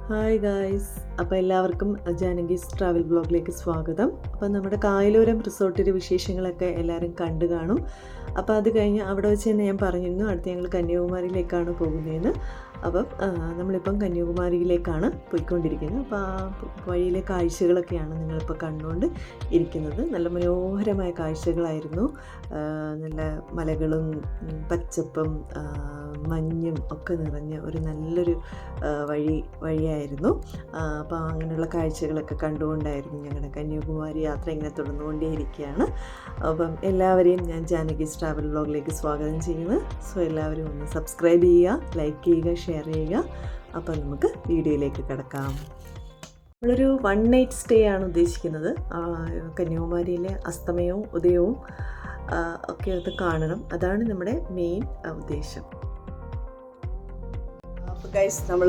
Hi guys, അപ്പോൾ എല്ലാവർക്കും ജാനകീസ് travel ബ്ലോഗിലേക്ക് സ്വാഗതം. അപ്പോൾ നമ്മുടെ കായലോരം റിസോർട്ടിൻ്റെ വിശേഷങ്ങളൊക്കെ എല്ലാവരും കണ്ടു കാണും. അപ്പോൾ അത് കഴിഞ്ഞ് അവിടെ വെച്ച് തന്നെ ഞാൻ പറഞ്ഞിരുന്നു അടുത്ത് ഞങ്ങൾ കന്യാകുമാരിയിലേക്കാണ് പോകുന്നതെന്ന്. അപ്പം നമ്മളിപ്പം കന്യാകുമാരിയിലേക്കാണ് പോയിക്കൊണ്ടിരിക്കുന്നത്. അപ്പോൾ ആ വഴിയിലെ കാഴ്ചകളൊക്കെയാണ് നിങ്ങളിപ്പോൾ കണ്ടുകൊണ്ട് ഇരിക്കുന്നത്. നല്ല മനോഹരമായ കാഴ്ചകളായിരുന്നു. നല്ല മലകളും പച്ചപ്പും മഞ്ഞും ഒക്കെ നിറഞ്ഞ ഒരു നല്ലൊരു വഴിയായിരുന്നു. അപ്പോൾ അങ്ങനെയുള്ള കാഴ്ചകളൊക്കെ കണ്ടുകൊണ്ടായിരുന്നു ഞങ്ങളുടെ കന്യാകുമാരി യാത്ര ഇങ്ങനെ തുടർന്നുകൊണ്ടേയിരിക്കുകയാണ്. അപ്പം എല്ലാവരെയും ഞാൻ ജാനകീസ് ട്രാവൽ വ്ലോഗിലേക്ക് സ്വാഗതം ചെയ്യുന്നു. സോ എല്ലാവരും ഒന്ന് സബ്സ്ക്രൈബ് ചെയ്യുക, ലൈക്ക് ചെയ്യുക, ഷെയർ ചെയ്യുക. അപ്പം നമുക്ക് വീഡിയോയിലേക്ക് കിടക്കാം. നമ്മളൊരു 1 night സ്റ്റേ ആണ് ഉദ്ദേശിക്കുന്നത്. കന്യാകുമാരിയിലെ അസ്തമയവും ഉദയവും ഒക്കെ അത് കാണണം. അതാണ് നമ്മുടെ മെയിൻ ഉദ്ദേശം. അപ്പോൾ ഗൈസ്, നമ്മൾ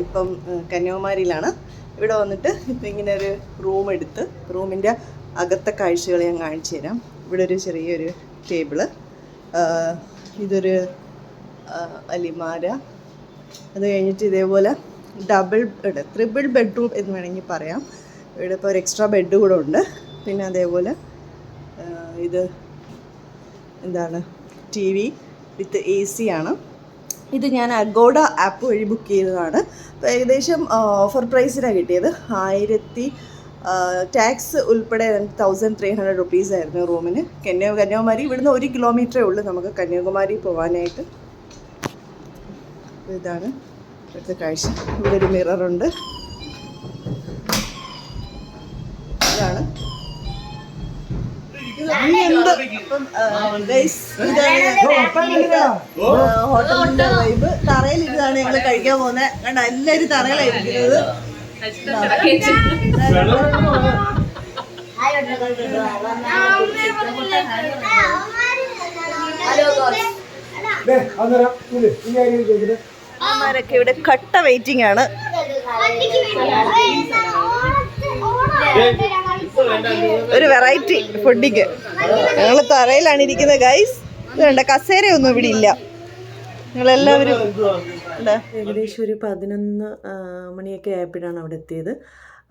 ഇപ്പം കന്യാകുമാരിയിലാണ്. ഇവിടെ വന്നിട്ട് ഇപ്പം ഇങ്ങനെ ഒരു റൂം എടുത്ത് റൂമിൻ്റെ അകത്തെ കാഴ്ചകൾ ഞാൻ കാണിച്ചു തരാം. ഇവിടെ ഒരു ചെറിയൊരു ടേബിള്, ഇതൊരു അലിമാര, അത് കഴിഞ്ഞിട്ട് ഇതേപോലെ ട്രിപ്പിൾ ബെഡ്റൂം എന്ന് വേണമെങ്കിൽ പറയാം. ഇവിടെ ഇപ്പോൾ ഒരു എക്സ്ട്രാ ബെഡ് കൂടെ ഉണ്ട്. പിന്നെ അതേപോലെ ഇത് എന്താണ്, TV വിത്ത് AC ആണ്. ഇത് ഞാൻ അഗോഡ ആപ്പ് വഴി ബുക്ക് ചെയ്തതാണ്. അപ്പോൾ ഏകദേശം ഓഫർ പ്രൈസിനാണ് കിട്ടിയത്. 1000 ടാക്സ് ഉൾപ്പെടെ 1300 rupees ആയിരുന്നു റൂമിന്. കന്യാകുമാരി ഇവിടുന്ന് 1 കിലോമീറ്ററേ ഉള്ളൂ നമുക്ക് കന്യാകുമാരി പോകാനായിട്ട്. ഇതാണ് ഇവിടുത്തെ കാഴ്ച. ഇവിടെ ഒരു മിററുണ്ട്. ഇതാണ് ഹോട്ടലിന്റെ വൈബ്. തറയിലിരുന്നാണ് ഞങ്ങൾ കഴിക്കാൻ പോകുന്നത്. കണ്ട എല്ലാവരും തറയിലായിരിക്കുന്നത്. അമ്മമാരൊക്കെ ഇവിടെ കട്ട വെയിറ്റിംഗ് ആണ്. ഒരു വെറൈറ്റി ഫുഡിങ്. ഞങ്ങൾ തറയിലാണ് ഇരിക്കുന്നത് ഗൈസ്. ഇത് കണ്ട, കസേരയൊന്നും ഇവിടെ ഇല്ല. ഞങ്ങളെല്ലാവരും ഏകദേശം ഒരു 11 മണിയൊക്കെ ആയപ്പോഴാണ് അവിടെ എത്തിയത്.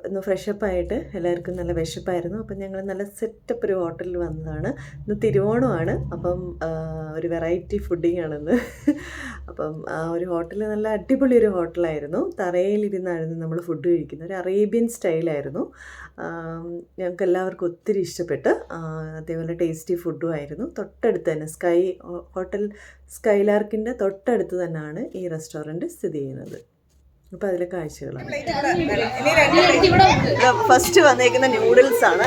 ഒന്ന് ഫ്രഷപ്പായിട്ട് എല്ലാവർക്കും നല്ല വിശപ്പായിരുന്നു. അപ്പം ഞങ്ങൾ നല്ല സെറ്റപ്പ് ഒരു ഹോട്ടലിൽ വന്നതാണ്. ഇന്ന് തിരുവോണമാണ്. അപ്പം ഒരു വെറൈറ്റി ഫുഡിങ് ആണെന്ന്. അപ്പം ആ ഒരു ഹോട്ടൽ നല്ല അടിപൊളി ഒരു ഹോട്ടലായിരുന്നു. തറയിലിരുന്നായിരുന്നു നമ്മൾ ഫുഡ് കഴിക്കുന്നത്. ഒരു അറേബ്യൻ സ്റ്റൈലായിരുന്നു. ഞങ്ങൾക്ക് എല്ലാവർക്കും ഒത്തിരി ഇഷ്ടപ്പെട്ട്. അതേപോലെ ടേസ്റ്റി ഫുഡും ആയിരുന്നു. തൊട്ടടുത്ത് തന്നെ ഹോട്ടൽ സ്കൈലാർക്കിൻ്റെ തൊട്ടടുത്ത് തന്നെയാണ് ഈ റെസ്റ്റോറൻറ്റ് സ്ഥിതി ചെയ്യുന്നത്. അപ്പോൾ അതിലെ കാഴ്ചകളാണ്. ഫസ്റ്റ് വന്നേക്കുന്ന ന്യൂഡിൽസ് ആണ്.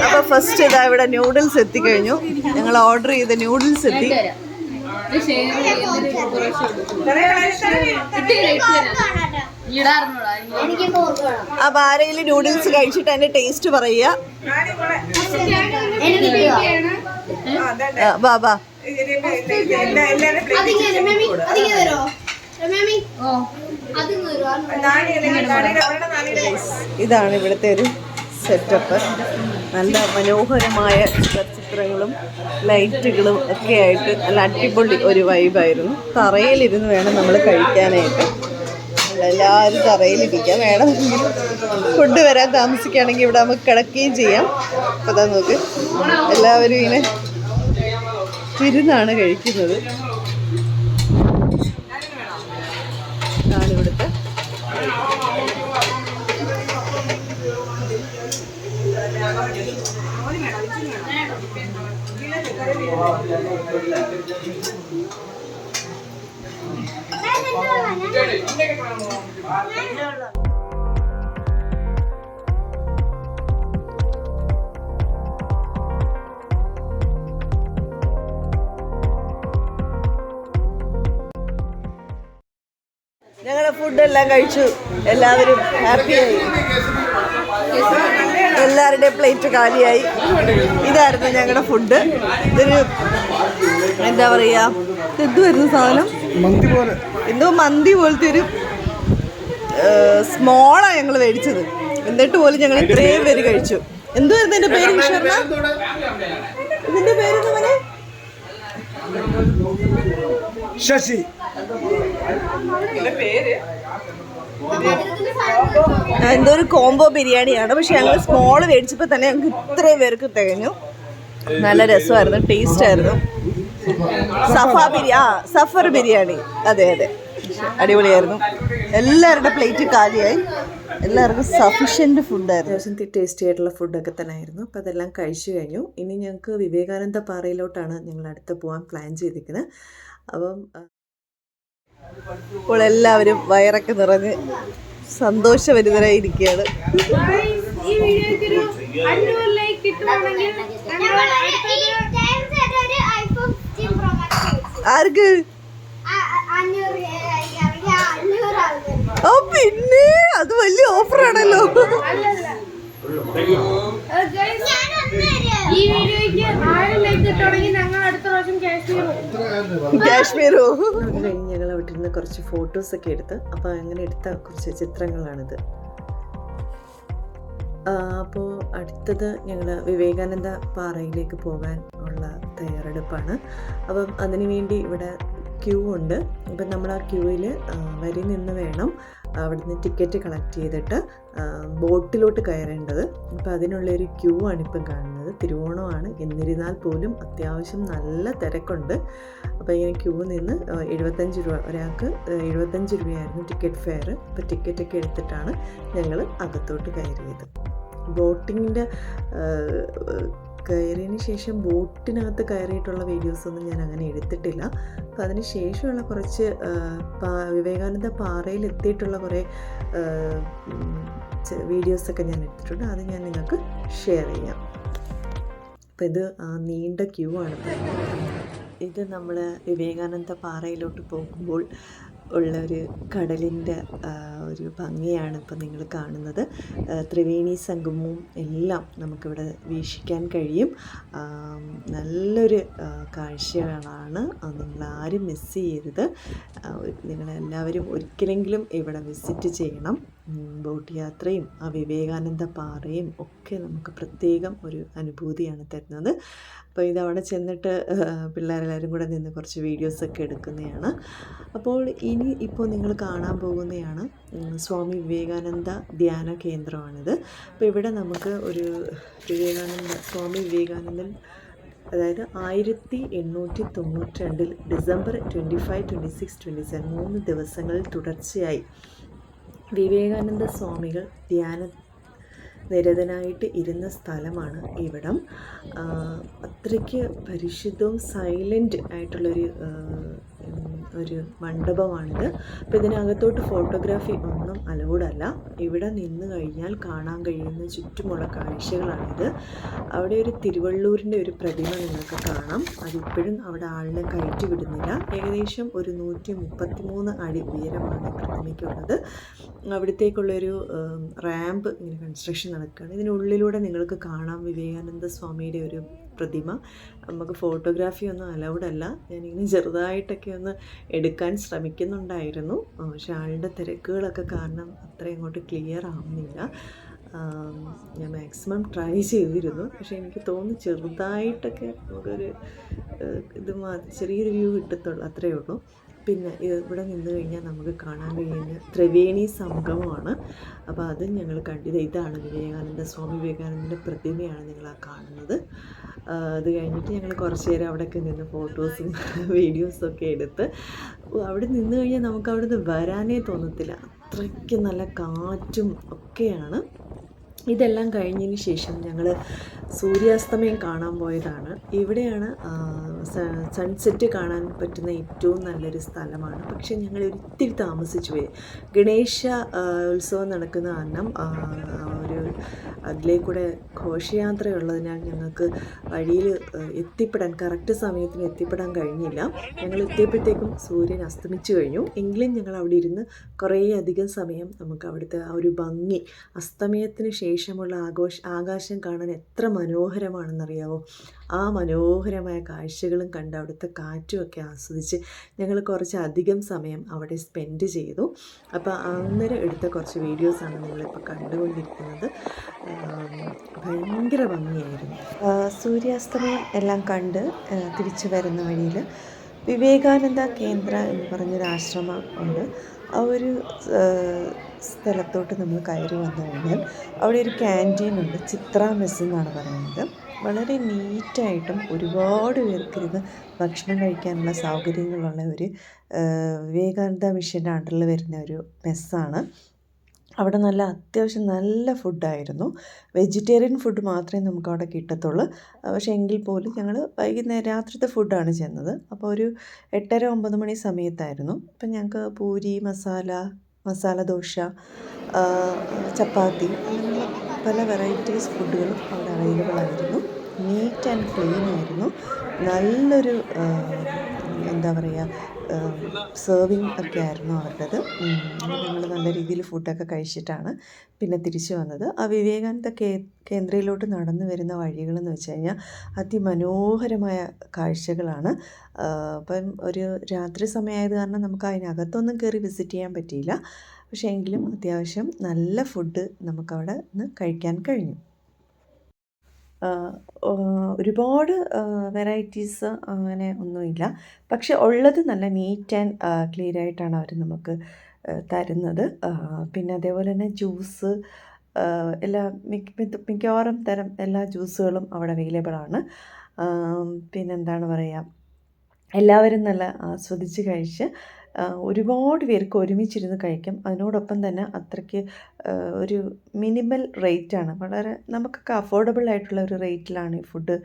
അപ്പോൾ ഫസ്റ്റ് ഇതാ ഇവിടെ ന്യൂഡിൽസ് എത്തിക്കഴിഞ്ഞു. ഞങ്ങൾ ഓർഡർ ചെയ്ത ന്യൂഡിൽസ് എത്തി. അപ്പോൾ ആരെങ്കിലും ന്യൂഡിൽസ് കഴിച്ചിട്ട് അതിന്റെ ടേസ്റ്റ് പറയുക. ബാബാ ഇതാണ് ഇവിടുത്തെ ഒരു സെറ്റപ്പ്. നല്ല മനോഹരമായ ചിത്രങ്ങളും ലൈറ്റുകളും ഒക്കെ ആയിട്ട് നല്ല അടിപൊളി ഒരു വൈബായിരുന്നു. തറയിലിരുന്ന് വേണം നമ്മൾ കഴിക്കാനായിട്ട്. എല്ലാവരും തറയിലിരിക്കാം. വേണമെങ്കിൽ ഫുഡ് വരാൻ താമസിക്കുകയാണെങ്കിൽ ഇവിടെ നമുക്ക് കിടക്കുകയും ചെയ്യാം. അപ്പോൾ അതാ നോക്ക്, എല്ലാവരും ഇങ്ങനെ ഇരുന്നാണ് കഴിക്കുന്നത്. ഇതാണ് ഇവിടുത്തെ ഞങ്ങളുടെ ഫുഡെല്ലാം കഴിച്ചു. എല്ലാവരും ഹാപ്പിയായി. എല്ലാവരുടെയും പ്ലേറ്റ് കാലിയായി. ഇതായിരുന്നു ഞങ്ങളുടെ ഫുഡ്. ഇതൊരു എന്താ പറയുക, എന്തുവായിരുന്നു സാധനം, എന്തോ മന്തി പോലത്തെ ഒരു സ്മോളാണ് ഞങ്ങൾ മേടിച്ചത്. എന്നിട്ട് പോലും ഞങ്ങൾ ഇത്രയും പേര് കഴിച്ചു. എന്തുവായിരുന്നു എൻ്റെ പേര്? ഈശ്വരന, ഇതിൻ്റെ പേരെന്ന് പറഞ്ഞേ ശശി. പേര് എന്തോ ഒരു കോംബോ ബിരിയാണിയാണ്. പക്ഷെ ഞങ്ങൾ സ്മോള് മേടിച്ചപ്പോൾ തന്നെ ഞങ്ങൾക്ക് ഇത്രയും പേർക്ക് തികഞ്ഞു. നല്ല രസമായിരുന്നു, ടേസ്റ്റ് ആയിരുന്നു. സഫർ ബിരിയാണി, അതെ അതെ, അടിപൊളിയായിരുന്നു. എല്ലാവരുടെ പ്ലേറ്റ് കാലിയായി, എല്ലാവർക്കും സഫീഷ്യൻറ്റ് ഫുഡായിരുന്നു. അത്യാവശ്യം ടേസ്റ്റി ആയിട്ടുള്ള ഫുഡൊക്കെ തന്നെ ആയിരുന്നു. അപ്പോൾ അതെല്ലാം കഴിച്ചു കഴിഞ്ഞു. ഇനി ഞങ്ങൾക്ക് വിവേകാനന്ദ പാറയിലോട്ടാണ് ഞങ്ങൾ അടുത്ത് പോകാൻ പ്ലാൻ ചെയ്തിരിക്കുന്നത്. അപ്പം ഇപ്പോൾ എല്ലാവരും വയറൊക്കെ നിറഞ്ഞ് സന്തോഷഭരിതരായി ഇരിക്കുകയാണ്. ആർക്ക്? പിന്നെ അത് വലിയ ഓഫറാണല്ലോ. കാശ്മീരോ? അത് കഴിഞ്ഞ് ഞങ്ങൾ അവിടെ നിന്ന് കുറച്ച് ഫോട്ടോസൊക്കെ എടുത്ത്, അപ്പോൾ അങ്ങനെ എടുത്ത കുറച്ച് ചിത്രങ്ങളാണിത്. അപ്പോൾ അടുത്തത് ഞങ്ങൾ വിവേകാനന്ദ പാറയിലേക്ക് പോകാൻ ഉള്ള തയ്യാറെടുപ്പാണ്. അപ്പം അതിനുവേണ്ടി ഇവിടെ ക്യൂ ഉണ്ട്. ഇപ്പം നമ്മൾ ആ ക്യൂവിൽ വരി നിന്ന് വേണം അവിടുന്ന് ടിക്കറ്റ് കളക്ട് ചെയ്തിട്ട് ബോട്ടിലോട്ട് കയറേണ്ടത്. അപ്പോൾ അതിനുള്ളൊരു ക്യൂ ആണ് ഇപ്പം കാണുന്നത്. തിരുവോണമാണ്, എന്നിരുന്നാൽ പോലും അത്യാവശ്യം നല്ല തിരക്കുണ്ട്. അപ്പോൾ ഇങ്ങനെ ക്യൂ നിന്ന് 75 രൂപ, ഒരാൾക്ക് 75 രൂപയായിരുന്നു ടിക്കറ്റ് ഫെയർ. അപ്പോൾ ടിക്കറ്റൊക്കെ എടുത്തിട്ടാണ് ഞങ്ങൾ അകത്തോട്ട് കയറിയത്. ബോട്ടിങ്ങിൻ്റെ കയറിയതിന് ശേഷം ബോട്ടിനകത്ത് കയറിയിട്ടുള്ള വീഡിയോസൊന്നും ഞാൻ അങ്ങനെ എടുത്തിട്ടില്ല. അപ്പോൾ അതിന് ശേഷമുള്ള കുറച്ച് വിവേകാനന്ദ പാറയിൽ എത്തിയിട്ടുള്ള കുറേ വീഡിയോസൊക്കെ ഞാൻ എടുത്തിട്ടുണ്ട്. അത് ഞാൻ നിങ്ങൾക്ക് ഷെയർ ചെയ്യാം. അപ്പോൾ ഇത് നീണ്ട ക്യൂ ആണ്. ഇത് നമ്മൾ വിവേകാനന്ദ പാറയിലോട്ട് പോകുമ്പോൾ ഉള്ളൊരു കടലിൻ്റെ ഒരു ഭംഗിയാണ് ഇപ്പോൾ നിങ്ങൾ കാണുന്നത്. ത്രിവേണി സംഗമവും എല്ലാം നമുക്കിവിടെ വീക്ഷിക്കാൻ കഴിയും. നല്ലൊരു കാഴ്ചകളാണ്. നിങ്ങളാരും മിസ് ചെയ്യരുത്. നിങ്ങളെല്ലാവരും ഒരിക്കലെങ്കിലും ഇവിടെ വിസിറ്റ് ചെയ്യണം. ബോട്ട് യാത്രയും ആ വിവേകാനന്ദ പാറയും ഒക്കെ നമുക്ക് പ്രത്യേകം ഒരു അനുഭൂതിയാണ് തരുന്നത്. അപ്പോൾ ഇതവിടെ ചെന്നിട്ട് പിള്ളേരെല്ലാവരും കൂടെ നിന്ന് കുറച്ച് വീഡിയോസൊക്കെ എടുക്കുന്നതാണ്. അപ്പോൾ ഇപ്പോൾ നിങ്ങൾ കാണാൻ പോകുന്നതാണ് സ്വാമി വിവേകാനന്ദ ധ്യാന കേന്ദ്രമാണിത്. അപ്പോൾ ഇവിടെ നമുക്ക് ഒരു സ്വാമി വിവേകാനന്ദൻ, അതായത് 1892 ഡിസംബർ 25, 26, 27 3 ദിവസങ്ങളിൽ തുടർച്ചയായി വിവേകാനന്ദ സ്വാമികൾ നിരതനായിട്ട് ഇരുന്ന സ്ഥലമാണ് ഇവിടം. അത്രയ്ക്ക് പരിശുദ്ധവും സൈലൻ്റ് ആയിട്ടുള്ളൊരു മണ്ഡപമാണിത്. അപ്പോൾ ഇതിനകത്തോട്ട് ഫോട്ടോഗ്രാഫി ഒന്നും അലൗഡല്ല. ഇവിടെ നിന്ന് കഴിഞ്ഞാൽ കാണാൻ കഴിയുന്ന ചുറ്റുമുള്ള കാഴ്ചകളാണിത്. അവിടെ ഒരു തിരുവള്ളൂരിൻ്റെ ഒരു പ്രതിമ നിങ്ങൾക്ക് കാണാം. അതിപ്പോഴും അവിടെ ആളിനെ കയറ്റി വിടുന്നില്ല. ഏകദേശം ഒരു 133 അടി ഉയരമാണ് പ്രതിമയ്ക്കുള്ളത്. അവിടത്തേക്കുള്ളൊരു റാമ്പ് ഇങ്ങനെ കൺസ്ട്രക്ഷൻ നടക്കുകയാണ്. ഇതിനുള്ളിലൂടെ നിങ്ങൾക്ക് കാണാം വിവേകാനന്ദ സ്വാമിയുടെ ഒരു പ്രതിമ. നമുക്ക് ഫോട്ടോഗ്രാഫി ഒന്നും അലൗഡല്ല. ഞാനിങ്ങനെ ചെറുതായിട്ടൊക്കെ ഒന്ന് എടുക്കാൻ ശ്രമിക്കുന്നുണ്ടായിരുന്നു. പക്ഷെ ആളുടെ തിരക്കുകളൊക്കെ കാരണം അത്രയും അങ്ങോട്ട് ക്ലിയർ ആവുന്നില്ല. ഞാൻ മാക്സിമം ട്രൈ ചെയ്തിരുന്നു. പക്ഷേ എനിക്ക് തോന്നുന്നു ചെറുതായിട്ടൊക്കെ നമുക്കൊരു ചെറിയൊരു വ്യൂ കിട്ടത്തുള്ളൂ, അത്രയേ ഉള്ളൂ. പിന്നെ ഇവിടെ നിന്ന് കഴിഞ്ഞാൽ നമുക്ക് കാണാൻ കഴിയുന്ന ത്രിവേണി സംഗമമാണ്. അപ്പോൾ അതും ഞങ്ങൾ കണ്ടത്. ഇതാണ് സ്വാമി വിവേകാനന്ദൻ്റെ പ്രതിമയാണ് നിങ്ങൾ കാണുന്നത്. അത് കഴിഞ്ഞിട്ട് ഞങ്ങൾ കുറച്ച് നേരം അവിടെയൊക്കെ നിന്ന് ഫോട്ടോസും വീഡിയോസൊക്കെ എടുത്ത് അവിടെ നിന്ന് കഴിഞ്ഞാൽ നമുക്ക് അവിടെ നിന്ന് വരാനേ തോന്നത്തില്ല. അത്രയ്ക്ക് നല്ല കാറ്റും ഒക്കെയാണ്. ഇതെല്ലാം കഴിഞ്ഞതിന് ശേഷം ഞങ്ങൾ സൂര്യാസ്തമയം കാണാൻ പോയതാണ്. ഇവിടെയാണ് സൺസെറ്റ് കാണാൻ പറ്റുന്ന ഏറ്റവും നല്ലൊരു സ്ഥലമാണ്. പക്ഷേ ഞങ്ങൾ ഒത്തിരി താമസിച്ചു പോയി. ഗണേശ ഉത്സവം നടക്കുന്ന കാരണം അതിലേക്കൂടെ ഘോഷയാത്രയുള്ളതിനാൽ ഞങ്ങൾക്ക് വഴിയിൽ കറക്റ്റ് സമയത്തിന് എത്തിപ്പെടാൻ കഴിഞ്ഞില്ല. ഞങ്ങൾ എത്തിയപ്പോഴത്തേക്കും സൂര്യൻ അസ്തമിച്ചു കഴിഞ്ഞു. എങ്കിലും ഞങ്ങൾ അവിടെ ഇരുന്ന് കുറേയധികം സമയം നമുക്ക് അവിടുത്തെ ആ ഒരു ഭംഗി, അസ്തമയത്തിന് ശേഷമുള്ള ആകാശം കാണാൻ എത്ര മനോഹരമാണെന്നറിയാവോ. ആ മനോഹരമായ കാഴ്ചകളും കണ്ട് അവിടുത്തെ കാറ്റുമൊക്കെ ആസ്വദിച്ച് ഞങ്ങൾ കുറച്ചധികം സമയം അവിടെ സ്പെൻഡ് ചെയ്തു. അപ്പോൾ അന്നേരം എടുത്ത കുറച്ച് വീഡിയോസാണ് നിങ്ങളിപ്പോൾ കണ്ടുകൊണ്ടിരിക്കുന്നത്. ഭയങ്കര ഭംഗിയായിരുന്നു. സൂര്യാസ്തമയം എല്ലാം കണ്ട് തിരിച്ചു വരുന്ന വഴിയിൽ വിവേകാനന്ദ കേന്ദ്ര എന്ന് പറഞ്ഞൊരു ആശ്രമം ഉണ്ട്. ആ ഒരു സ്ഥലത്തോട്ട് നമ്മൾ കയറി വന്നു കഴിഞ്ഞാൽ അവിടെ ഒരു ക്യാൻറ്റീനുണ്ട്, ചിത്ര മെസ് എന്നാണ് പറയുന്നത്. വളരെ നീറ്റായിട്ടും ഒരുപാട് പേർക്കിരുന്ന് ഭക്ഷണം കഴിക്കാനുള്ള സൗകര്യങ്ങളുള്ള ഒരു വിവേകാനന്ദ മിഷൻ്റെ അണ്ടറിൽ വരുന്ന ഒരു മെസ്സാണ്. അവിടെ അത്യാവശ്യം നല്ല ഫുഡായിരുന്നു. വെജിറ്റേറിയൻ ഫുഡ് മാത്രമേ നമുക്കവിടെ കിട്ടത്തുള്ളൂ. പക്ഷേ എങ്കിൽ പോലും ഞങ്ങൾ വൈകുന്നേരം രാത്രിത്തെ ഫുഡാണ് ചെന്നത്. അപ്പോൾ ഒരു 8:30-9 മണി സമയത്തായിരുന്നു. അപ്പം ഞങ്ങൾക്ക് പൂരി, മസാല ദോശ, ചപ്പാത്തി, അങ്ങനെയുള്ള പല വെറൈറ്റീസ് ഫുഡുകളും അവിടെ അവൈലബിൾ ആയിരുന്നു. നീറ്റ് ആൻഡ് ക്ലീൻ ആയിരുന്നു. നല്ലൊരു എന്താ പറയുക, സെർവിങ് ഒക്കെ ആയിരുന്നു അവരുടേത്. ഞങ്ങൾ നല്ല രീതിയിൽ ഫുഡൊക്കെ കഴിച്ചിട്ടാണ് പിന്നെ തിരിച്ചു വന്നത്. ആ വിവേകാനന്ദ കേന്ദ്രയിലോട്ട് നടന്നു വരുന്ന വഴികളെന്ന് വെച്ച് കഴിഞ്ഞാൽ അതിമനോഹരമായ കാഴ്ചകളാണ്. അപ്പം ഒരു രാത്രി സമയമായത് കാരണം നമുക്ക് അതിനകത്തൊന്നും കയറി വിസിറ്റ് ചെയ്യാൻ പറ്റിയില്ല. പക്ഷേ എങ്കിലും അത്യാവശ്യം നല്ല ഫുഡ് നമുക്കവിടെ നിന്ന് കഴിക്കാൻ കഴിഞ്ഞു. ഒരുപാട് വെറൈറ്റീസ് അങ്ങനെ ഒന്നുമില്ല. പക്ഷെ ഉള്ളത് നല്ല നീറ്റ് ആൻഡ് ക്ലീൻ ആയിട്ടാണ് അവർ നമുക്ക് തരുന്നത്. പിന്നെ അതേപോലെ തന്നെ ജ്യൂസ്, എല്ലാ മിക്കവാറും തരം എല്ലാ ജ്യൂസുകളും അവിടെ അവൈലബിൾ ആണ്. പിന്നെന്താണ് പറയുക, എല്ലാവരും നല്ല ആസ്വദിച്ച് കഴിച്ച് ഒരുപാട് പേർക്ക് ഒരുമിച്ചിരുന്ന് കഴിക്കാം. അതിനോടൊപ്പം തന്നെ അത്രയ്ക്ക് ഒരു മിനിമൽ റേറ്റാണ്, വളരെ നമുക്കൊക്കെ അഫോർഡബിൾ ആയിട്ടുള്ള ഒരു റേറ്റിലാണ് ഈ ഫുഡ്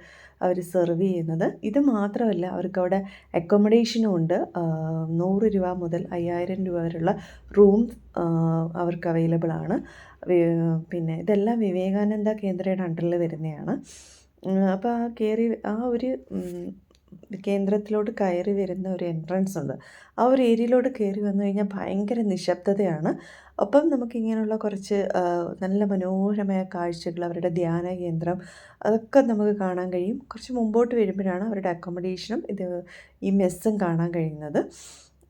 അവർ സെർവ് ചെയ്യുന്നത്. ഇത് മാത്രമല്ല, അവർക്കവിടെ അക്കോമഡേഷനും ഉണ്ട്. 100 രൂപ മുതൽ 5000 രൂപ വരെയുള്ള റൂം അവർക്ക് അവൈലബിൾ ആണ്. പിന്നെ ഇതെല്ലാം വിവേകാനന്ദ കേന്ദ്രയുടെ അണ്ടറിൽ വരുന്നതാണ്. അപ്പോൾ ആ ഒരു കേന്ദ്രത്തിലോട്ട് കയറി വരുന്ന ഒരു എൻട്രൻസ് ഉണ്ട്. ആ ഒരു ഏരിയയിലോട്ട് കയറി വന്നു കഴിഞ്ഞാൽ ഭയങ്കര നിശബ്ദതയാണ്. ഒപ്പം നമുക്കിങ്ങനെയുള്ള കുറച്ച് നല്ല മനോഹരമായ കാഴ്ചകൾ, അവരുടെ ധ്യാന കേന്ദ്രം, അതൊക്കെ നമുക്ക് കാണാൻ കഴിയും. കുറച്ച് മുമ്പോട്ട് വരുമ്പോഴാണ് അവരുടെ അക്കോമഡേഷനും ഈ മെസ്സും കാണാൻ കഴിയുന്നത്.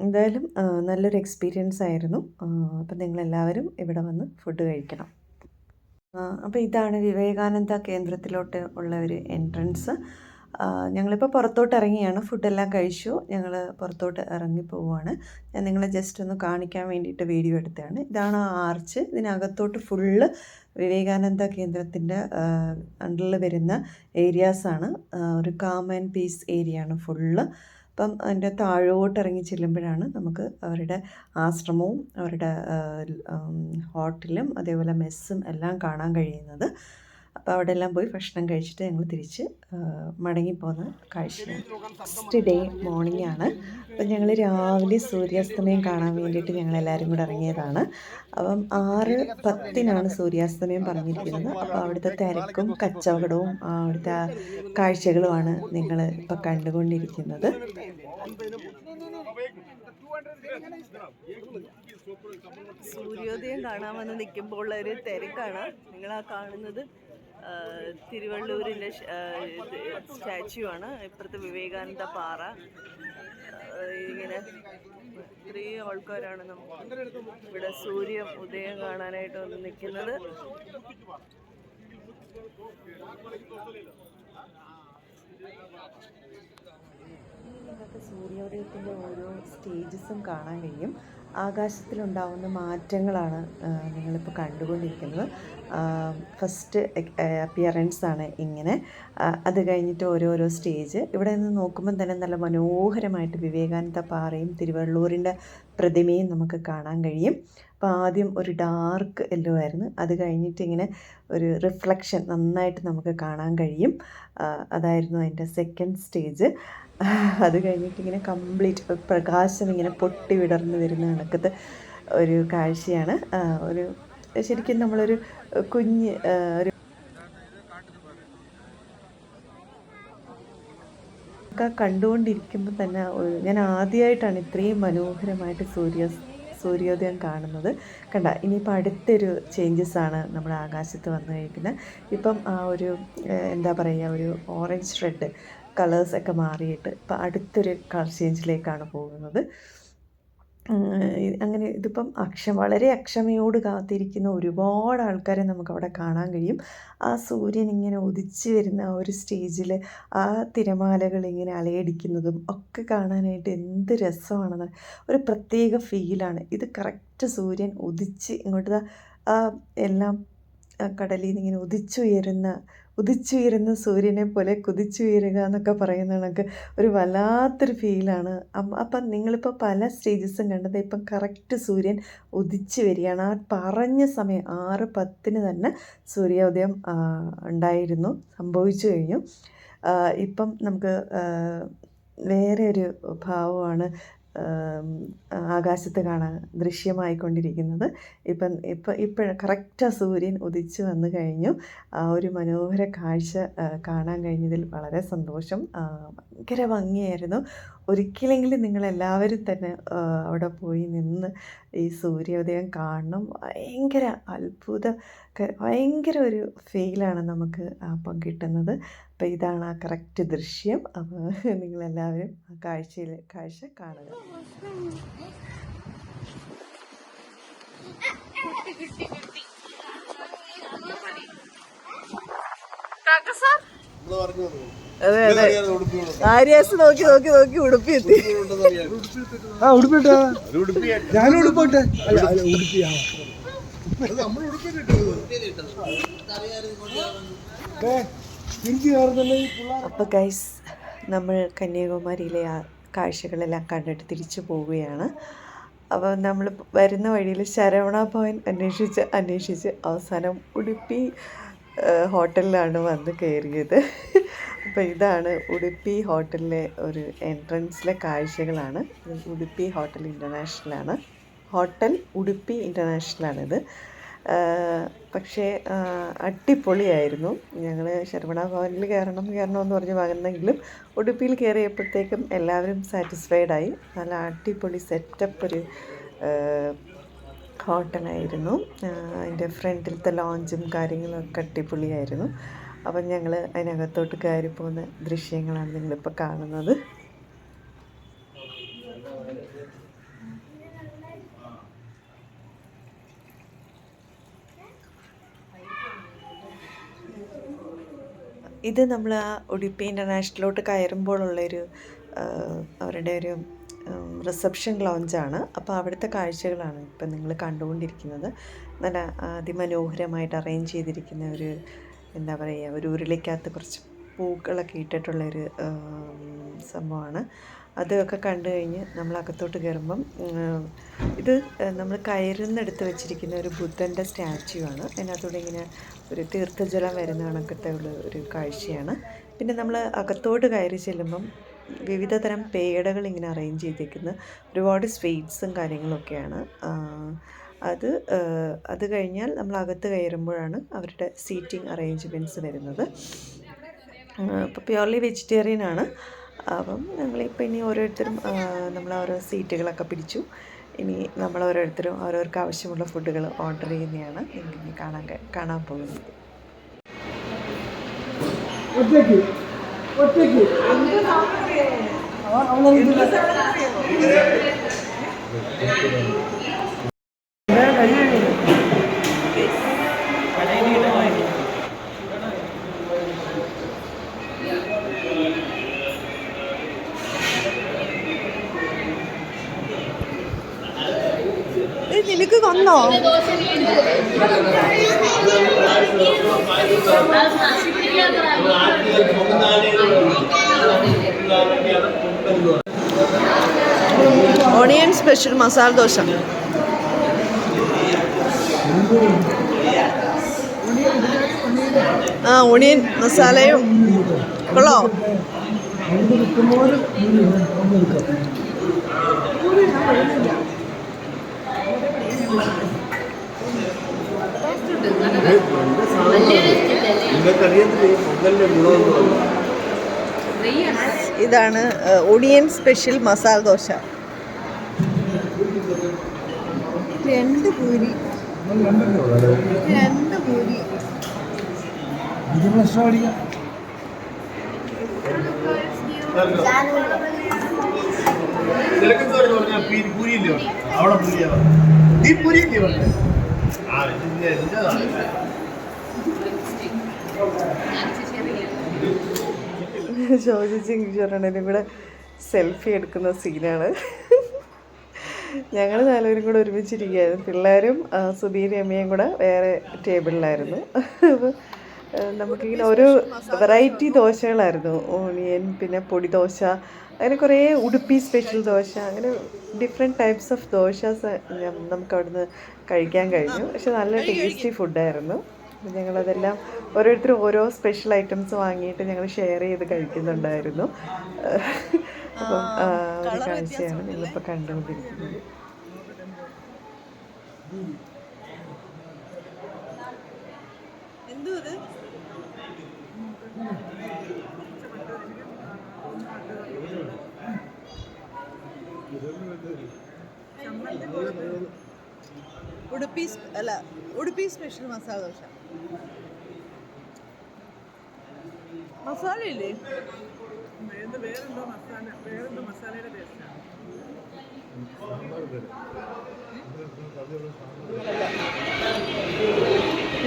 എന്തായാലും നല്ലൊരു എക്സ്പീരിയൻസ് ആയിരുന്നു. അപ്പം നിങ്ങളെല്ലാവരും ഇവിടെ വന്ന് ഫുഡ് കഴിക്കണം. അപ്പോൾ ഇതാണ് വിവേകാനന്ദ കേന്ദ്രത്തിലോട്ട് ഉള്ള ഒരു എൻട്രൻസ്. ഞങ്ങളിപ്പോൾ പുറത്തോട്ട് ഇറങ്ങിയാണ്, ഫുഡെല്ലാം കഴിച്ചു. ഞങ്ങൾ പുറത്തോട്ട് ഇറങ്ങി പോവുകയാണ്. ഞാൻ നിങ്ങളെ ജസ്റ്റ് ഒന്ന് കാണിക്കാൻ വേണ്ടിയിട്ട് വീഡിയോ എടുത്തതാണ്. ഇതാണ് ആ ആർച്ച്. ഇതിനകത്തോട്ട് ഫുള്ള് വിവേകാനന്ദ കേന്ദ്രത്തിൻ്റെ അണ്ടറിൽ വരുന്ന ഏരിയാസാണ്. ഒരു കാം ആൻഡ് പീസ് ഏരിയയാണ് ഫുള്ള്. അപ്പം അതിൻ്റെ താഴോട്ട് ഇറങ്ങി ചെല്ലുമ്പോഴാണ് നമുക്ക് അവരുടെ ആശ്രമവും അവരുടെ ഹോട്ടലും അതേപോലെ മെസ്സും എല്ലാം കാണാൻ കഴിയുന്നത്. അപ്പോൾ അവിടെ എല്ലാം പോയി ഭക്ഷണം കഴിച്ചിട്ട് ഞങ്ങൾ തിരിച്ച് മടങ്ങിപ്പോകുന്ന കാഴ്ചയാണ്. ഫസ്റ്റ് ഡേ മോർണിംഗ് ആണ്. അപ്പം ഞങ്ങൾ രാവിലെ സൂര്യാസ്തമയം കാണാൻ വേണ്ടിയിട്ട് ഞങ്ങളെല്ലാവരും കൂടെ ഇറങ്ങിയതാണ്. അപ്പം 6:10 സൂര്യാസ്തമയം പറഞ്ഞിരിക്കുന്നത്. അപ്പോൾ അവിടുത്തെ തിരക്കും കച്ചവടവും അവിടുത്തെ കാഴ്ചകളുമാണ് നിങ്ങൾ ഇപ്പോൾ കണ്ടുകൊണ്ടിരിക്കുന്നത്. സൂര്യോദയം കാണാമെന്ന് നിൽക്കുമ്പോൾ ഒരു തിരക്കാണ്. നിങ്ങളാ കാണുന്നത് തിരുവള്ളൂരിൻ്റെ സ്റ്റാച്യു ആണ്. ഇപ്പുറത്ത് വിവേകാനന്ദ പാറ. ഇങ്ങനെ ഇത്രയും ആൾക്കാരാണ് നമുക്ക് ഇവിടെ സൂര്യ ഉദയം കാണാനായിട്ട് വന്ന് നിൽക്കുന്നത്. നിങ്ങൾക്ക് സൂര്യോദയത്തിൻ്റെ ഓരോ സ്റ്റേജസും കാണാൻ കഴിയും. ആകാശത്തിലുണ്ടാവുന്ന മാറ്റങ്ങളാണ് നിങ്ങളിപ്പോൾ കണ്ടുകൊണ്ടിരിക്കുന്നത്. ഫസ്റ്റ് അപ്പിയറൻസ് ആണ് ഇങ്ങനെ. അത് കഴിഞ്ഞിട്ട് ഓരോരോ സ്റ്റേജ്. ഇവിടെ നിന്ന് നോക്കുമ്പം തന്നെ നല്ല മനോഹരമായിട്ട് വിവേകാനന്ദ പാറയും തിരുവള്ളൂരിൻ്റെ പ്രതിമയും നമുക്ക് കാണാൻ കഴിയും. അപ്പോൾ ആദ്യം ഒരു ഡാർക്ക് യെല്ലോ ആയിരുന്നു. അത് കഴിഞ്ഞിട്ട് ഇങ്ങനെ ഒരു റിഫ്ലക്ഷൻ നന്നായിട്ട് നമുക്ക് കാണാൻ കഴിയും. അതായിരുന്നു അതിൻ്റെ സെക്കൻഡ് സ്റ്റേജ്. അത് കഴിഞ്ഞിട്ട് ഇങ്ങനെ കംപ്ലീറ്റ് പ്രകാശം ഇങ്ങനെ പൊട്ടി വിടർന്ന് വരുന്ന കണക്കത്തെ ഒരു കാഴ്ചയാണ്. ഒരു ശരിക്കും നമ്മളൊരു കുഞ്ഞ് ഒരു കണ്ടുകൊണ്ടിരിക്കുമ്പോൾ തന്നെ ഞാൻ ആദ്യമായിട്ടാണ് ഇത്രയും മനോഹരമായിട്ട് സൂര്യോദയം കാണുന്നത്. കണ്ട, ഇനിയിപ്പോൾ അടുത്തൊരു ചേഞ്ചസാണ് നമ്മുടെ ആകാശത്ത് വന്നു കഴിക്കുന്നത്. ഇപ്പം ആ ഒരു എന്താ പറയുക, ഒരു ഓറഞ്ച് റെഡ് കളേഴ്സൊക്കെ മാറിയിട്ട് ഇപ്പം അടുത്തൊരു കളർ ചേഞ്ചിലേക്കാണ് പോകുന്നത്. അങ്ങനെ ഇതിപ്പം വളരെ അക്ഷമയോട് കാത്തിരിക്കുന്ന ഒരുപാട് ആൾക്കാരെ നമുക്കവിടെ കാണാൻ കഴിയും. ആ സൂര്യൻ ഇങ്ങനെ ഉദിച്ച് വരുന്ന ആ ഒരു സ്റ്റേജിൽ ആ തിരമാലകൾ ഇങ്ങനെ അലയടിക്കുന്നതും ഒക്കെ കാണാനായിട്ട് എന്ത് രസമാണെന്ന്, ഒരു പ്രത്യേക ഫീലാണ്. ഇത് കറക്റ്റ് സൂര്യൻ ഉദിച്ച് ഇങ്ങോട്ട് ആ എല്ലാം കടലിൽ നിന്ന് ഇങ്ങനെ ഉദിച്ചുയരുന്ന സൂര്യനെ പോലെ കുതിച്ചുയരുക എന്നൊക്കെ പറയുന്ന കണക്ക് ഒരു വല്ലാത്തൊരു ഫീലാണ്. അപ്പം നിങ്ങളിപ്പോൾ പല സ്റ്റേജസും കണ്ടത് ഇപ്പം കറക്റ്റ് സൂര്യൻ ഉദിച്ച് വരികയാണ്. ആ പറഞ്ഞ സമയം 6:10 തന്നെ സൂര്യോദയം സംഭവിച്ചു കഴിഞ്ഞു. ഇപ്പം നമുക്ക് വേറെ ഒരു ഭാവമാണ് ആകാശത്ത് ദൃശ്യമായിക്കൊണ്ടിരിക്കുന്നത്. ഇപ്പം കറക്റ്റ് ആ സൂര്യൻ ഉദിച്ച് വന്നു കഴിഞ്ഞു. ആ ഒരു മനോഹര കാഴ്ച കാണാൻ കഴിഞ്ഞതിൽ വളരെ സന്തോഷം. ഭയങ്കര ഭംഗിയായിരുന്നു. ഒരിക്കലെങ്കിലും നിങ്ങളെല്ലാവരും തന്നെ അവിടെ പോയി നിന്ന് ഈ സൂര്യോദയം കാണണം. ഭയങ്കര ഒരു ഫീലാണ് നമുക്ക് അപ്പം കിട്ടുന്നത്. അപ്പോൾ ഇതാണ് ആ കറക്റ്റ് ദൃശ്യം. അപ്പോൾ നിങ്ങളെല്ലാവരും ആ കാഴ്ച കാണുക. അതെ അതെ, ആര്യാസ് നോക്കി നോക്കി നോക്കി ഉടുപ്പി എത്തി. ഞാനും ഉടുപ്പോട്ടെ. അപ്പോൾ ഗൈസ്, നമ്മൾ കന്യാകുമാരിയിലെ ആ കാഴ്ചകളെല്ലാം കണ്ടിട്ട് തിരിച്ചു പോവുകയാണ്. അപ്പോൾ നമ്മൾ വരുന്ന വഴിയിൽ ശരവണ ഭവൻ അന്വേഷിച്ച് അവസാനം ഉടുപ്പി ഹോട്ടലിലാണ് വന്ന് കയറിയത്. അപ്പോൾ ഇതാണ് ഉടുപ്പി ഹോട്ടലിലെ ഒരു എൻട്രൻസിലെ കാഴ്ചകളാണ്. ഉടുപ്പി ഹോട്ടൽ ഉടുപ്പി ഇൻ്റർനാഷണലാണിത്. പക്ഷേ അടിപൊളിയായിരുന്നു. ഞങ്ങൾ ശരവണ ഭവനിൽ കയറണമെന്ന് പറഞ്ഞ് വന്നെങ്കിലും ഉടുപ്പിയിൽ കയറിയപ്പോഴത്തേക്കും എല്ലാവരും സാറ്റിസ്ഫൈഡായി. നല്ല അടിപൊളി സെറ്റപ്പ് ഒരു ഹോട്ടലായിരുന്നു. അതിൻ്റെ ഫ്രണ്ടിലത്തെ ലോഞ്ചും കാര്യങ്ങളൊക്കെ അടിപൊളിയായിരുന്നു. അപ്പം ഞങ്ങൾ അതിനകത്തോട്ട് കയറി പോകുന്ന ദൃശ്യങ്ങളാണ് നിങ്ങളിപ്പോൾ കാണുന്നത്. ഇത് നമ്മൾ ആ ഉടുപ്പി ഇൻ്റർനാഷണലിലോട്ട് കയറുമ്പോഴുള്ളൊരു അവരുടെ ഒരു റിസപ്ഷൻ ലോഞ്ചാണ്. അപ്പോൾ അവിടുത്തെ കാഴ്ചകളാണ് ഇപ്പം നിങ്ങൾ കണ്ടുകൊണ്ടിരിക്കുന്നത്. നല്ല അതിമനോഹരമായിട്ട് അറേഞ്ച് ചെയ്തിരിക്കുന്ന ഒരു ഒരു ഉരുളിക്കകത്ത് കുറച്ച് പൂക്കളൊക്കെ ഇട്ടിട്ടുള്ളൊരു സംഭവമാണ്. അതൊക്കെ കണ്ടു കഴിഞ്ഞ് നമ്മൾ അകത്തോട്ട് കയറുമ്പം ഇത് നമ്മൾ കയറുന്നെടുത്ത് വെച്ചിരിക്കുന്ന ഒരു ബുദ്ധൻ്റെ സ്റ്റാച്യു ആണ്. അതിനകത്തൂടെ ഇങ്ങനെ ഒരു തീർത്ഥജലം വരുന്ന കണക്കത്തെ ഉള്ള ഒരു കാഴ്ചയാണ്. പിന്നെ നമ്മൾ അകത്തോട്ട് കയറി ചെല്ലുമ്പം വിവിധ തരം പേടകൾ ഇങ്ങനെ അറേഞ്ച് ചെയ്തിരിക്കുന്ന ഒരുപാട് സ്വീറ്റ്സും കാര്യങ്ങളൊക്കെയാണ്. അത് കഴിഞ്ഞാൽ നമ്മൾ അകത്ത് കയറുമ്പോഴാണ് അവരുടെ സീറ്റിംഗ് അറേഞ്ച്മെൻറ്റ്സ് വരുന്നത്. ഇപ്പോൾ പ്യുവർലി വെജിറ്റേറിയൻ ആണ്. അപ്പം ഞങ്ങളിപ്പോൾ ഇനി ഓരോരുത്തരും നമ്മൾ ഓരോ സീറ്റുകളൊക്കെ പിടിച്ചു. ഇനി നമ്മൾ ഓരോരുത്തരും ഓരോർക്ക് ആവശ്യമുള്ള ഫുഡുകൾ ഓർഡർ ചെയ്യുന്നതാണ് ഇനി കാണാൻ പോകുന്നത്. നിനക്ക് വന്നോ? Onion special masala dosa. Onion മസാലയും കൊള്ളോ? ഇതാണ് ഒണിയൻ സ്പെഷ്യൽ മസാല ദോശ. 2 പൂരി. നിനക്കെന്താ പറഞ്ഞാൽ പൂരിയില്ലേ അവിടെ പൂരിയാ നീ പൂരിയില്ലേ പറഞ്ഞേ ആ ഇതിന്റെ എന്റേതാണ് ശോചിച്ചും കിഷോറാണേലും കൂടെ സെൽഫി എടുക്കുന്ന സീനാണ്. ഞങ്ങൾ നാലുപേരും കൂടെ ഒരുമിച്ചിരിക്കുകയായിരുന്നു. പിള്ളേരും സുബീരും അമ്മയും കൂടെ വേറെ ടേബിളിലായിരുന്നു. അപ്പോൾ നമുക്കിങ്ങനെ ഓരോ വെറൈറ്റി ദോശകളായിരുന്നു. ഓണിയൻ, പിന്നെ പൊടി ദോശ, അങ്ങനെ കുറേ ഉടുപ്പി സ്പെഷ്യൽ ദോശ, അങ്ങനെ ഡിഫറെൻറ്റ് ടൈപ്സ് ഓഫ് ദോശാസ് നമുക്ക് അവിടുന്ന് കഴിക്കാൻ കഴിഞ്ഞു. പക്ഷെ നല്ല ടേസ്റ്റി ഫുഡായിരുന്നു. ഞങ്ങളതെല്ലാം ഓരോരുത്തരും ഓരോ സ്പെഷ്യൽ ഐറ്റംസ് വാങ്ങിയിട്ട് ഞങ്ങൾ ഷെയർ ചെയ്ത് കഴിക്കുന്നുണ്ടായിരുന്നു. അപ്പം ഒരു കാഴ്ചയാണ് ഞങ്ങളിപ്പോൾ കണ്ടുകൊണ്ടിരിക്കുന്നത്. ഉടുപ്പി സ്പെഷ്യൽ മസാല ദോശ. മസാല ഇല്ലേ?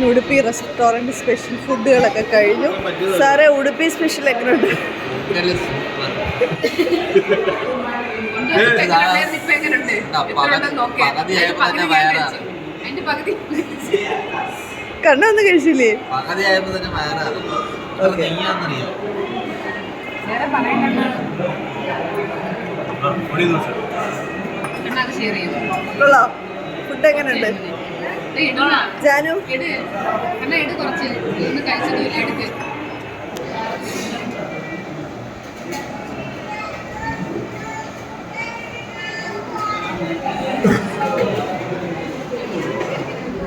ഉടുപ്പി റെസ്റ്റോറൻറ്റ് സ്പെഷ്യൽ ഫുഡുകളൊക്കെ കഴിഞ്ഞു. സാറേ, ഉടുപ്പി സ്പെഷ്യൽ എങ്ങനെയുണ്ട്? കണ്ണൊന്നും കഴിച്ചില്ലേ? കൊള്ളാം. ഫുഡ് എങ്ങനെയുണ്ട് ജാനു?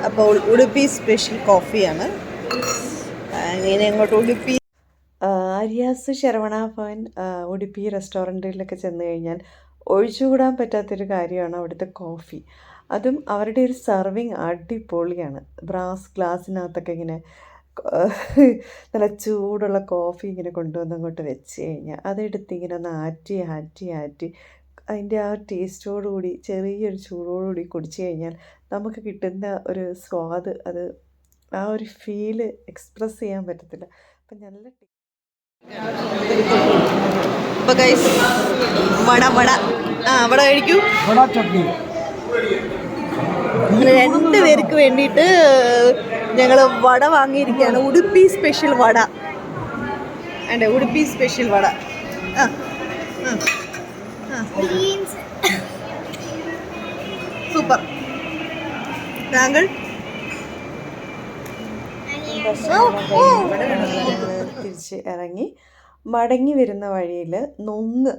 അപ്പോൾ ഉടുപ്പി സ്പെഷ്യൽ കോഫിയാണ്. അങ്ങനെ അങ്ങോട്ട് ഉടുപ്പി ആര്യാസ് ശരവണ ഭവൻ ഉടുപ്പി റെസ്റ്റോറൻറ്റിലൊക്കെ ചെന്ന് കഴിഞ്ഞാൽ ഒഴിച്ചുകൂടാൻ പറ്റാത്തൊരു കാര്യമാണ് അവിടുത്തെ കോഫി. അതും അവരുടെ ഒരു സർവിങ് അടിപൊളിയാണ്. ബ്രാസ് ഗ്ലാസ്സിനകത്തൊക്കെ ഇങ്ങനെ നല്ല ചൂടുള്ള കോഫി ഇങ്ങനെ കൊണ്ടുവന്ന് അങ്ങോട്ട് വെച്ച് കഴിഞ്ഞാൽ അതെടുത്ത് ഇങ്ങനെ ഒന്ന് ആറ്റി അതിൻ്റെ ആ ടേസ്റ്റോടുകൂടി ചെറിയൊരു ചൂടോടുകൂടി കുടിച്ചു കഴിഞ്ഞാൽ നമുക്ക് കിട്ടുന്ന ഒരു സ്വാദ്, അത് ആ ഒരു ഫീല് എക്സ്പ്രസ് ചെയ്യാൻ പറ്റത്തില്ല. അപ്പം നല്ല വട കഴിക്കൂ. രണ്ട് പേർക്ക് വേണ്ടിയിട്ട് ഞങ്ങൾ വട വാങ്ങിയിരിക്കുകയാണ്. ഉടുപ്പി സ്പെഷ്യൽ വട. അതെ, ഉടുപ്പി സ്പെഷ്യൽ വട. സൂപ്പർ. താങ്കൾ? തിരിച്ച് ഇറങ്ങി മടങ്ങി വരുന്ന വഴിയിൽ നൊങ്ങ്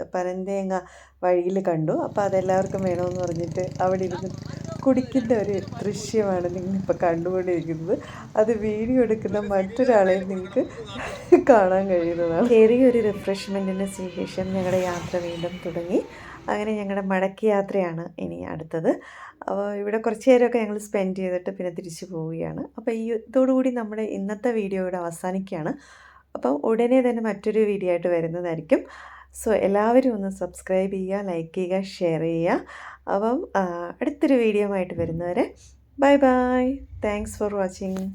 പനന്തേങ്ങ വഴിയിൽ കണ്ടു. അപ്പോൾ അതെല്ലാവർക്കും വേണമെന്ന് പറഞ്ഞിട്ട് അവിടെ ഇരുന്ന് കുടിക്കുന്ന ഒരു ദൃശ്യമാണ് നിങ്ങളിപ്പോൾ കണ്ടുകൊണ്ടിരിക്കുന്നത്. അത് വീഡിയോ എടുക്കുന്ന മറ്റൊരാളെയും നിങ്ങൾക്ക് കാണാൻ കഴിയുന്നതാണ്. ചെറിയൊരു റിഫ്രഷ്മെൻറ്റിന് ശേഷം ഞങ്ങളുടെ യാത്ര വീണ്ടും തുടങ്ങി. അങ്ങനെ ഞങ്ങളുടെ മടക്കി യാത്രയാണ് ഇനി അടുത്തത്. അപ്പോൾ ഇവിടെ കുറച്ച് നേരമൊക്കെ ഞങ്ങൾ സ്പെൻഡ് ചെയ്തിട്ട് പിന്നെ തിരിച്ചു പോവുകയാണ്. അപ്പോൾ ഇതോടുകൂടി നമ്മുടെ ഇന്നത്തെ വീഡിയോ ഇവിടെ അവസാനിക്കുകയാണ്. അപ്പം ഉടനെ തന്നെ മറ്റൊരു വീഡിയോ ആയിട്ട് വരുന്നതായിരിക്കും. സോ എല്ലാവരും ഒന്ന് സബ്സ്ക്രൈബ് ചെയ്യുക, ലൈക്ക് ചെയ്യുക, ഷെയർ ചെയ്യുക. അപ്പം അടുത്തൊരു വീഡിയോ ആയിട്ട് വരുന്നവരെ bye bye. Thanks for watching.